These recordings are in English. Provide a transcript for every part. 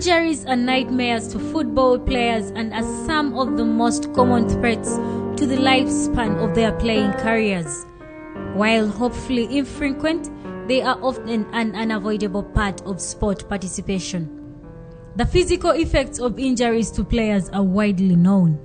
Injuries are nightmares to football players and are some of the most common threats to the lifespan of their playing careers. While hopefully infrequent, they are often an unavoidable part of sport participation. The physical effects of injuries to players are widely known.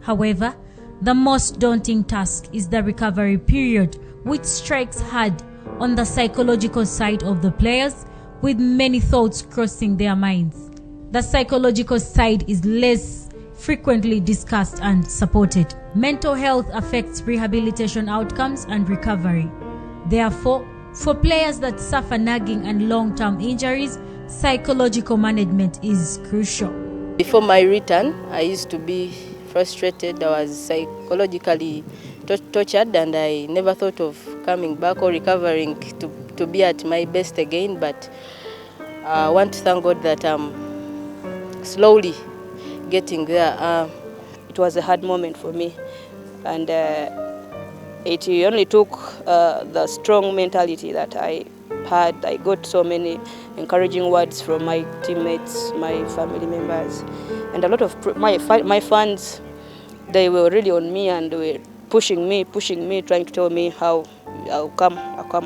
However, the most daunting task is the recovery period, which strikes hard on the psychological side of the players, with many thoughts crossing their minds. The psychological side is less frequently discussed and supported. Mental health affects rehabilitation outcomes and recovery. Therefore, for players that suffer nagging and long-term injuries, psychological management is crucial. Before my return, I used to be frustrated. I was psychologically tortured, and I never thought of coming back or recovering to be at my best again. But I want to thank God that I'm slowly getting there. It was a hard moment for me, and it only took the strong mentality that I had. I got so many encouraging words from my teammates, my family members, and a lot of my fans. They were really on me and were pushing me, trying to tell me how I'll come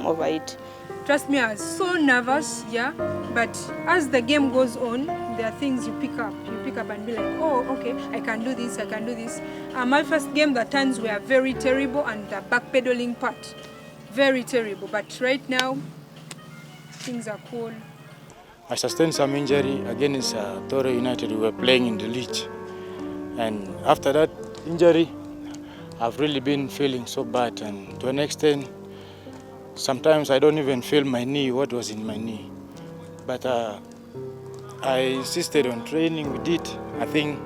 over it. Trust me, I was so nervous, yeah. But as the game goes on, there are things you pick up. You pick up and be like, oh, okay, I can do this, I can do this. My first game, the turns were very terrible, and the backpedaling part, very terrible. But right now, things are cool. I sustained some injury against Toro United. We were playing in the league. And after that injury, I've really been feeling so bad. And to an extent, sometimes I don't even feel my knee, what was in my knee. But I insisted on training. We did. I think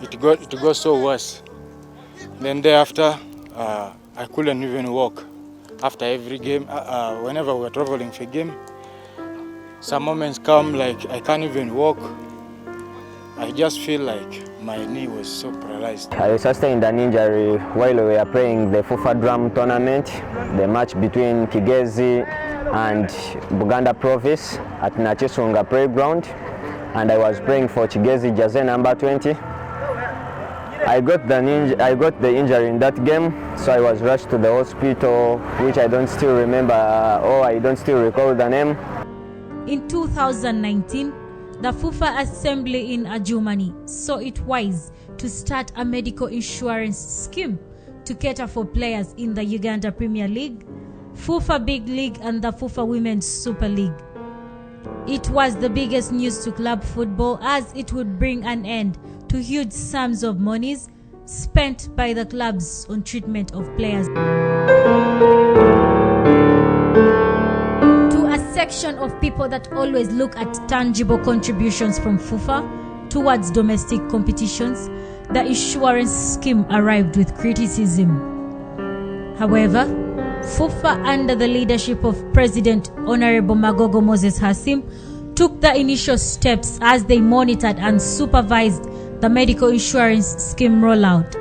it got so worse. Then thereafter, I couldn't even walk. After every game, whenever we were traveling for a game, some moments come like I can't even walk. I just feel like my knee was so paralyzed. I sustained an injury while we were playing the FUFA Drum tournament, the match between Kigezi and Buganda Province at Nachisunga Playground, and I was playing for Kigezi Jersey number 20. I got the injury in that game, so I was rushed to the hospital, which I don't still remember, or I don't still recall the name. In 2019, the FUFA Assembly in Adjumani saw it wise to start a medical insurance scheme to cater for players in the Uganda Premier League, FUFA Big League, and the FUFA Women's Super League. It was the biggest news to club football, as it would bring an end to huge sums of monies spent by the clubs on treatment of players. To a section of people that always look at tangible contributions from FUFA towards domestic competitions, the insurance scheme arrived with criticism. However, FUFA, under the leadership of President Honorable Magogo Moses Hassim, took the initial steps as they monitored and supervised the medical insurance scheme rollout.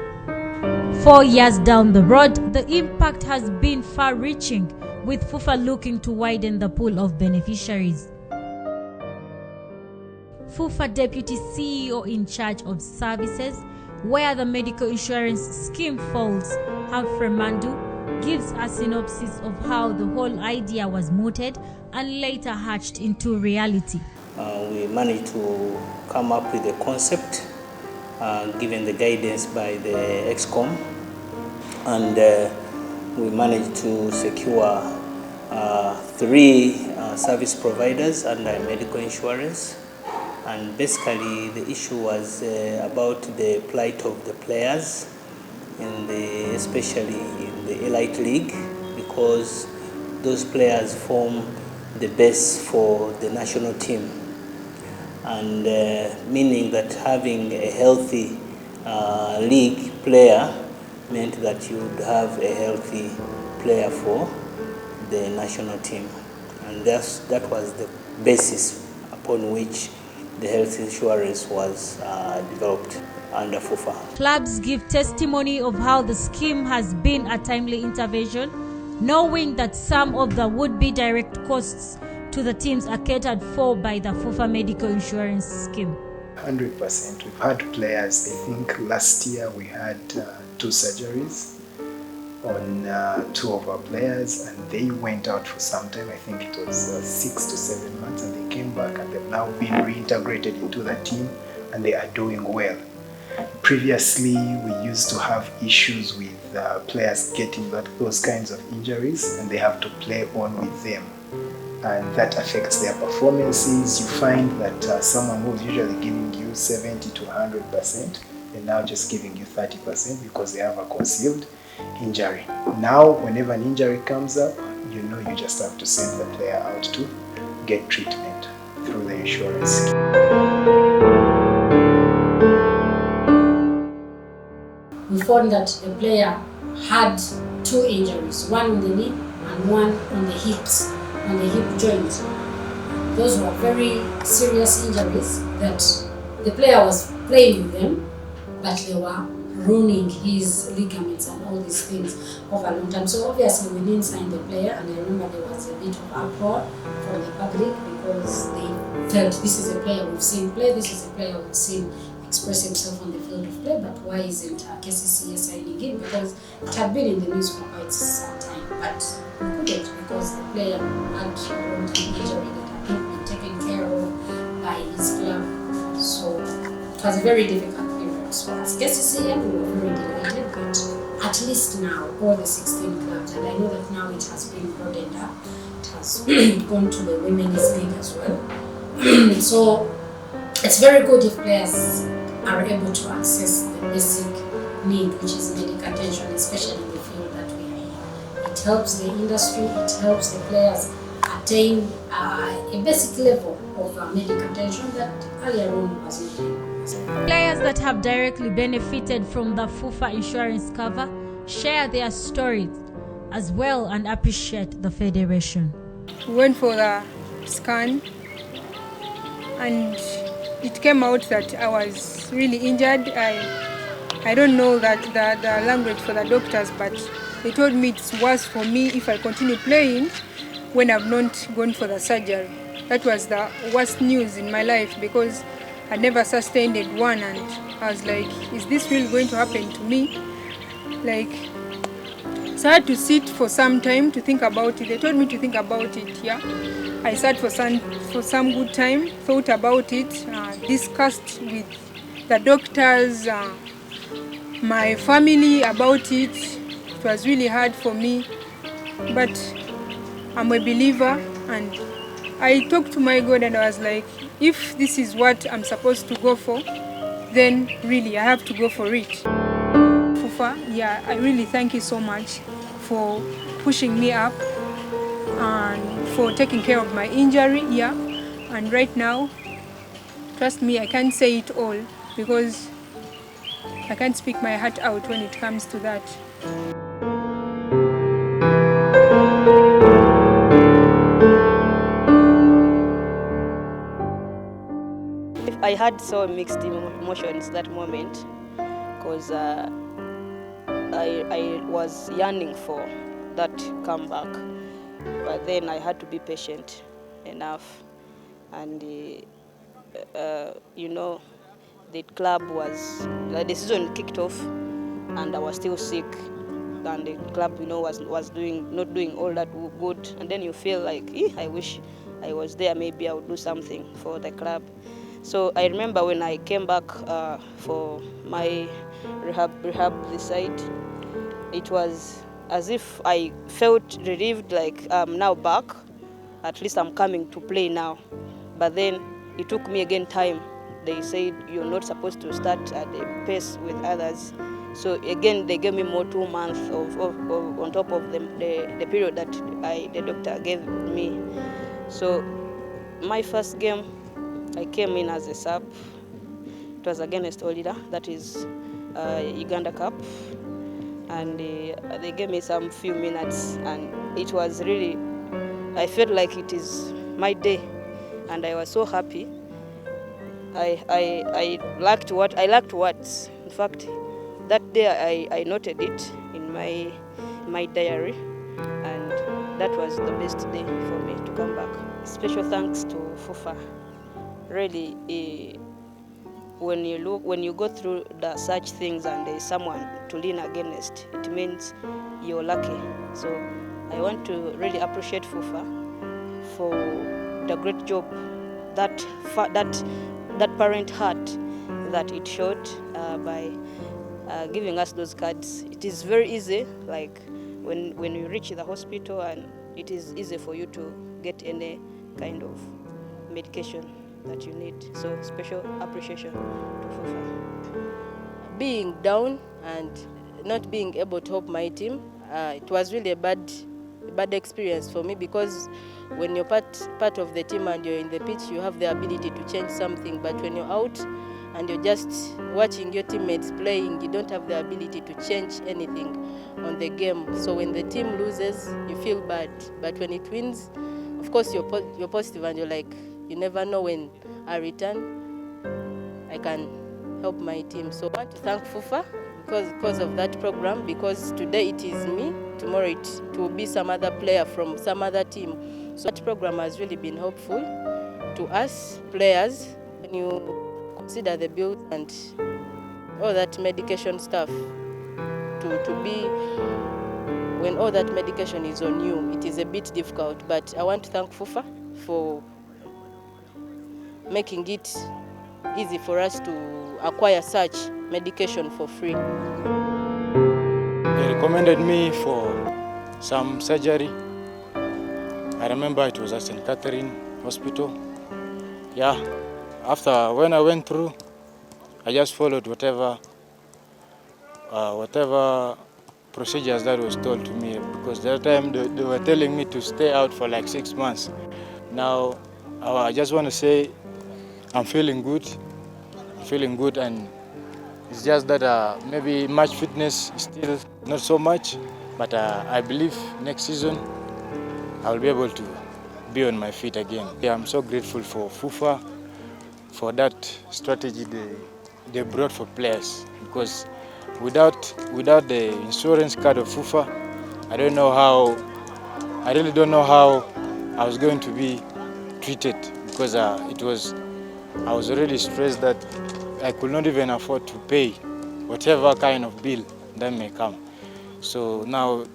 4 years down the road, the impact has been far-reaching, with FUFA looking to widen the pool of beneficiaries. FUFA Deputy CEO in charge of services, where the medical insurance scheme falls, Humphrey Mandu, gives a synopsis of how the whole idea was mooted and later hatched into reality. We managed to come up with a concept given the guidance by the ExCom, and we managed to secure 3 service providers under medical insurance. And basically the issue was about the plight of the players, especially in the Elite League, because those players form the base for the national team, and meaning that having a healthy league player meant that you would have a healthy player for the national team, and that was the basis upon which the health insurance was developed under FUFA. Clubs give testimony of how the scheme has been a timely intervention, knowing that some of the would-be direct costs to the teams are catered for by the FUFA Medical Insurance Scheme? 100%. We've had players, I think last year we had 2 surgeries on 2 of our players, and they went out for some time. I think it was 6 to 7 months, and they came back and they've now been reintegrated into the team and they are doing well. Previously, we used to have issues with players getting those kinds of injuries, and they have to play on with them, and that affects their performances. You find that someone who's usually giving you 70 to 100%, they're now just giving you 30% because they have a concealed injury. Now, whenever an injury comes up, you know you just have to send the player out to get treatment through the insurance scheme. We found that the player had 2 injuries, one on the knee and one on the hips, on the hip joint. Those were very serious injuries that the player was playing with them, but they were ruining his ligaments and all these things over a long time. So obviously we didn't sign the player, and I remember there was a bit of uproar from the public because they felt this is a player we've seen play, this is a player we've seen express himself on the field of play, but why isn't KCCA signing him? Because it had been in the news for quite some time, but we couldn't because the player had a long-term injury that had not been taken care of by his club. So it was a very difficult period. So as KCCA, we were very delighted, but at least now all the 16 clubs, and I know that now it has been broadened up, it has gone to the women's league as well. So it's very good if players are able to access the basic need, which is medical attention, especially in the field that we are in. It helps the industry, it helps the players attain a basic level of medical attention that earlier on was not. Players that have directly benefited from the FUFA insurance cover share their stories as well and appreciate the federation. We went for the scan, and it came out that I was really injured. I don't know that the language for the doctors, but they told me it's worse for me if I continue playing when I've not gone for the surgery. That was the worst news in my life because I never sustained one, and I was like, is this really going to happen to me? So I had to sit for some time to think about it. They told me to think about it, yeah. I sat for some good time, thought about it, discussed with the doctors, my family about it. It was really hard for me, but I'm a believer, and I talked to my God and I was like, if this is what I'm supposed to go for, then really I have to go for it. FUFA, yeah, I really thank you so much for pushing me up and for taking care of my injury, yeah. And right now, trust me, I can't say it all because I can't speak my heart out when it comes to that. I had so mixed emotions that moment because I was yearning for that comeback, but then I had to be patient enough, and you know, the club was, the season kicked off and I was still sick, and the club, you know, was not doing all that good, and then you feel like, I wish I was there, maybe I would do something for the club. So I remember when I came back for my rehab this side, it was as if I felt relieved, like I'm now back, at least I'm coming to play now. But then it took me again time. They said you're not supposed to start at the pace with others. So again, they gave me more 2 months on top of the period that the doctor gave me. So my first game, I came in as a sub. It was against Olida, that is Uganda Cup. And they gave me some few minutes, and it was really, I felt like it is my day, and I was so happy. I lacked words. In fact, that day I noted it in my diary, and that was the best day for me to come back. special thanks to FUFA. Really, when you go through such things and there's someone to lean against, it means you're lucky. So I want to really appreciate FUFA for the great job that parent heart that it showed by giving us those cards. It is very easy, like when you reach the hospital, and it is easy for you to get any kind of medication that you need. So special appreciation to FUFA. Being down and not being able to help my team, it was really a bad experience for me, because when you're part of the team and you're in the pitch, you have the ability to change something, but when you're out and you're just watching your teammates playing, you don't have the ability to change anything on the game. So when the team loses, you feel bad, but when it wins, of course you're positive and you're like, you never know when I return, I can help my team. So I want to thank FUFA because of that program, because today it is me, tomorrow it will be some other player from some other team. So that program has really been helpful to us players. When you consider the bills and all that medication stuff, to be, when all that medication is on you, it is a bit difficult. But I want to thank FUFA for making it easy for us to acquire such medication for free. They recommended me for some surgery. I remember it was at St. Catherine Hospital. Yeah, when I went through, I just followed whatever procedures that was told to me, because that time they were telling me to stay out for like 6 months. Now, I just want to say I'm feeling good, and it's just that maybe match fitness is still not so much, but I believe next season I'll be able to be on my feet again. Yeah, I'm so grateful for FUFA for that strategy they brought for players, because without the insurance card of FUFA, I really don't know how I was going to be treated, because I was already stressed that I could not even afford to pay whatever kind of bill that may come. So now,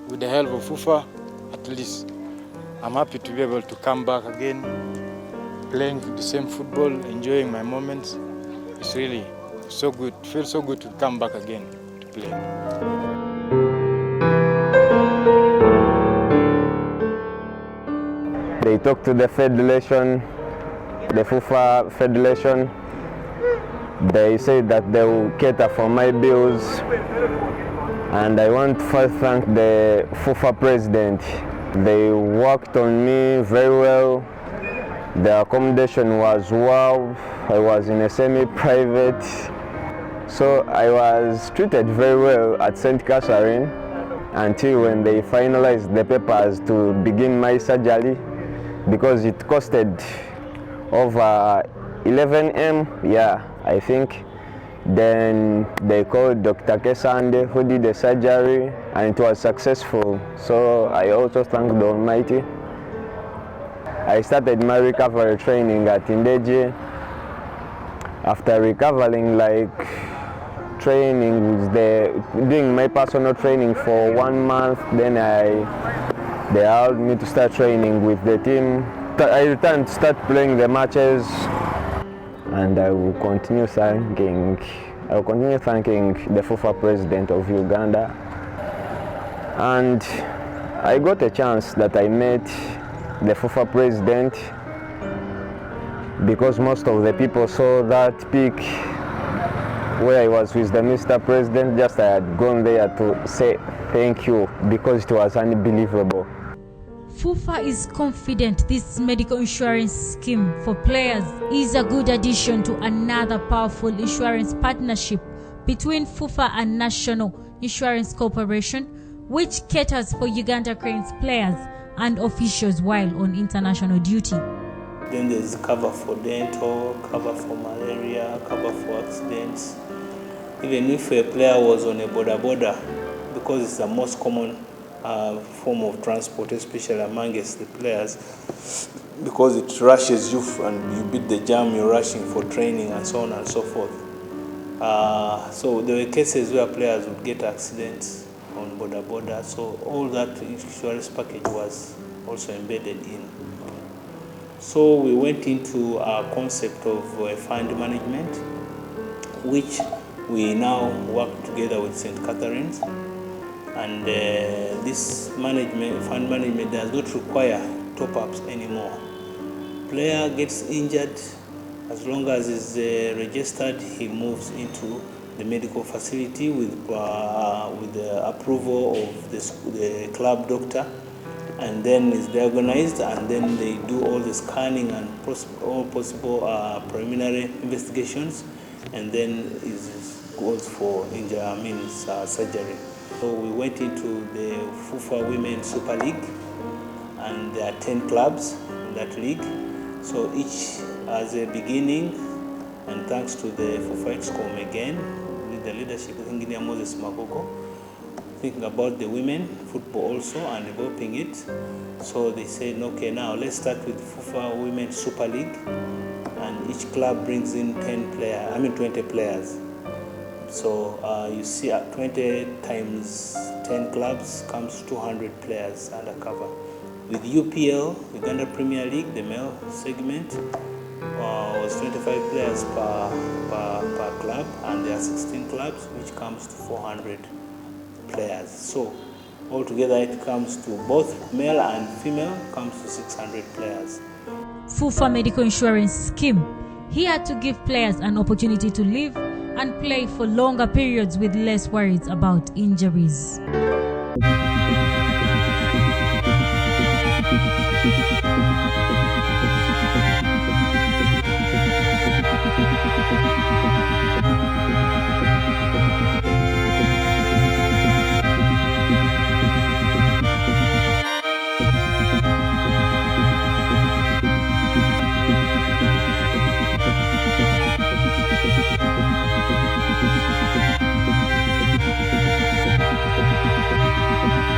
with the help of FUFA, at least I'm happy to be able to come back again, playing the same football, enjoying my moments. It's really so good. It feels so good to come back again to play. They talked to the federation, the FUFA Federation. They said that they will cater for my bills, and I want to first thank the FUFA president. They worked on me very well. The accommodation was wow. I was in a semi-private, so I was treated very well at St. Catherine until when they finalized the papers to begin my surgery, because it costed over 11 M, yeah, I think. Then they called Dr. Kesande, who did the surgery, and it was successful. So I also thank the Almighty. I started my recovery training at Indeji. After recovering, doing my personal training for 1 month, then they allowed me to start training with the team. I returned to start playing the matches, and I will continue thanking the FUFA president of Uganda. And I got a chance that I met the FUFA president, because most of the people saw that pic where I was with the Mr. President. Just I had gone there to say thank you, because it was unbelievable. FUFA is confident this medical insurance scheme for players is a good addition to another powerful insurance partnership between FUFA and National Insurance Corporation, which caters for Uganda Cranes players and officials while on international duty. Then there's cover for dental, cover for malaria, cover for accidents. Even if a player was on a border, because it's the most common form of transport, especially amongst the players, because it rushes you and you beat the jam, you're rushing for training and so on and so forth. So there were cases where players would get accidents on border, so all that insurance package was also embedded in. So we went into a concept of fund management, which we now work together with St. Catherine's, and this fund management does not require top-ups anymore. Player gets injured, as long as he's registered, he moves into the medical facility with the approval of the club doctor, and then is diagnosed, and then they do all the scanning and all possible preliminary investigations, and then it goes for surgery. So we went into the FUFA Women Super League, and there are 10 clubs in that league. So each has a beginning, and thanks to the FUFA Excom again, with the leadership of Engineer Moses Magogo, thinking about the women football also and developing it. So they said, okay, now let's start with FUFA Women Super League, and each club brings in 20 players. So you see, 20 times 10 clubs comes 200 players under cover. With UPL, Uganda Premier League, the male segment was 25 players per club, and there are 16 clubs, which comes to 400 players. So altogether it comes to both male and female, comes to 600 players. FUFA Medical Insurance Scheme, here to give players an opportunity to live and play for longer periods with less worries about injuries.